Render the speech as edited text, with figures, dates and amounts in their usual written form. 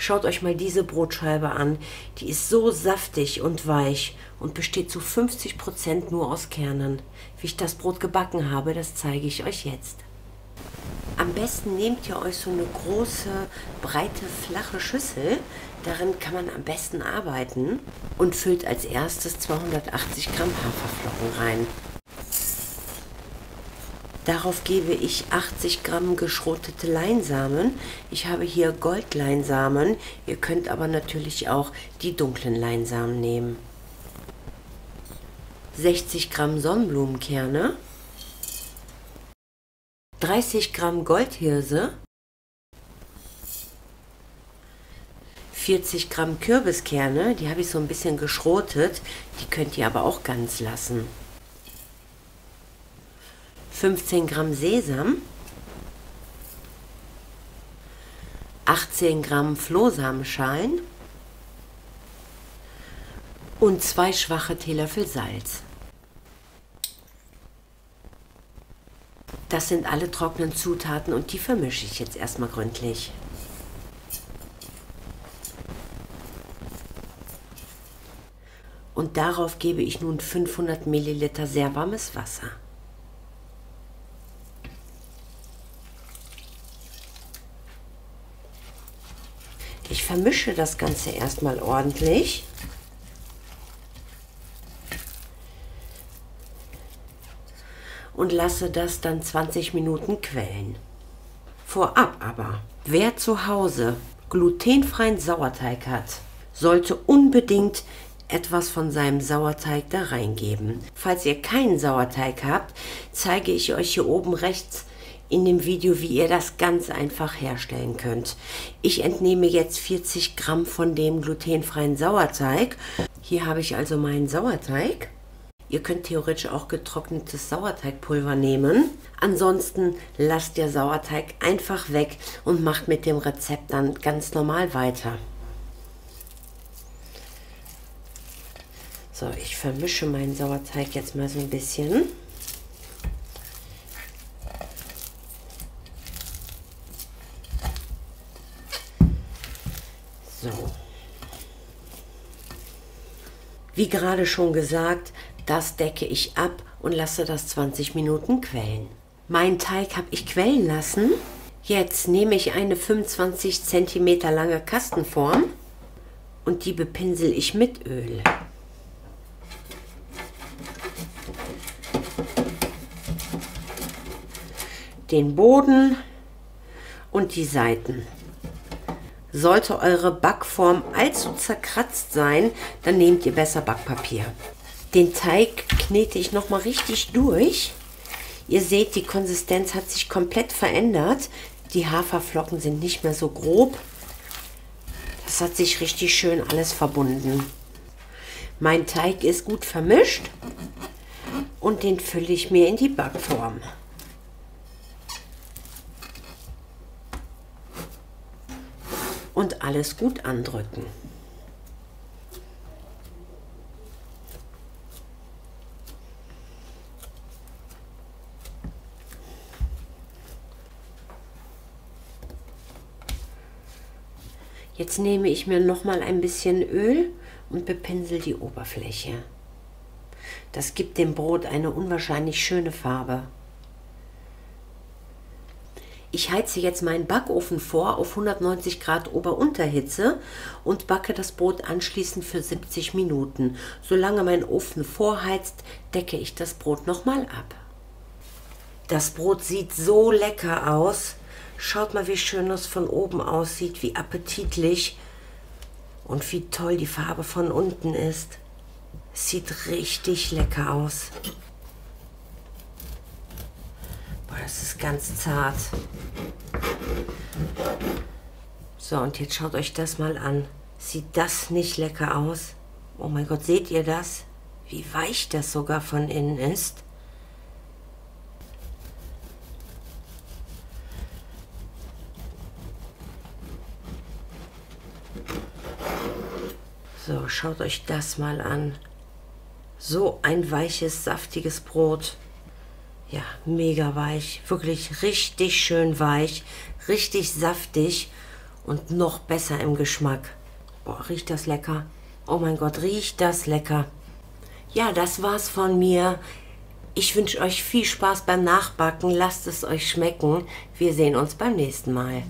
Schaut euch mal diese Brotscheibe an. Die ist so saftig und weich und besteht zu 50% nur aus Kernen. Wie ich das Brot gebacken habe, das zeige ich euch jetzt. Am besten nehmt ihr euch so eine große, breite, flache Schüssel. Darin kann man am besten arbeiten und füllt als erstes 280 Gramm Haferflocken rein. Darauf gebe ich 80 Gramm geschrotete Leinsamen. Ich habe hier Goldleinsamen. Ihr könnt aber natürlich auch die dunklen Leinsamen nehmen. 60 Gramm Sonnenblumenkerne. 30 Gramm Goldhirse. 40 Gramm Kürbiskerne. Die habe ich so ein bisschen geschrotet. Die könnt ihr aber auch ganz lassen. 15 Gramm Sesam, 18 Gramm Flohsamenschalen und 2 schwache Teelöffel Salz. Das sind alle trockenen Zutaten und die vermische ich jetzt erstmal gründlich. Und darauf gebe ich nun 500 Milliliter sehr warmes Wasser. Ich vermische das Ganze erstmal ordentlich. Und lasse das dann 20 Minuten quellen. Vorab aber, wer zu Hause glutenfreien Sauerteig hat, sollte unbedingt etwas von seinem Sauerteig da reingeben. Falls ihr keinen Sauerteig habt, zeige ich euch hier oben rechts in dem Video, wie ihr das ganz einfach herstellen könnt. Ich entnehme jetzt 40 Gramm von dem glutenfreien Sauerteig. Hier habe ich also meinen Sauerteig. Ihr könnt theoretisch auch getrocknetes Sauerteigpulver nehmen. Ansonsten lasst der Sauerteig einfach weg und macht mit dem Rezept dann ganz normal weiter. So, ich vermische meinen Sauerteig jetzt mal so ein bisschen. So. Wie gerade schon gesagt, das decke ich ab und lasse das 20 Minuten quellen. Meinen Teig habe ich quellen lassen. Jetzt nehme ich eine 25 cm lange Kastenform und die bepinsel ich mit Öl. Den Boden und die Seiten. Sollte eure Backform allzu zerkratzt sein, dann nehmt ihr besser Backpapier. Den Teig knete ich nochmal richtig durch. Ihr seht, die Konsistenz hat sich komplett verändert. Die Haferflocken sind nicht mehr so grob. Das hat sich richtig schön alles verbunden. Mein Teig ist gut vermischt und den fülle ich mir in die Backform. Und alles gut andrücken. Jetzt nehme ich mir noch mal ein bisschen Öl und bepinsel die Oberfläche. Das gibt dem Brot eine unwahrscheinlich schöne Farbe. Ich heize jetzt meinen Backofen vor auf 190 Grad Ober-Unterhitze und backe das Brot anschließend für 70 Minuten. Solange mein Ofen vorheizt, decke ich das Brot nochmal ab. Das Brot sieht so lecker aus. Schaut mal, wie schön das von oben aussieht, wie appetitlich und wie toll die Farbe von unten ist. Es sieht richtig lecker aus. Boah, das ist ganz zart. So, und jetzt schaut euch das mal an. Sieht das nicht lecker aus? Oh mein Gott, seht ihr das? Wie weich das sogar von innen ist. So, schaut euch das mal an. So ein weiches, saftiges Brot. Ja, mega weich. Wirklich richtig schön weich. Richtig saftig. und noch besser im Geschmack. Boah, riecht das lecker. Oh mein Gott, riecht das lecker. Ja, das war's von mir. Ich wünsche euch viel Spaß beim Nachbacken. Lasst es euch schmecken. Wir sehen uns beim nächsten Mal.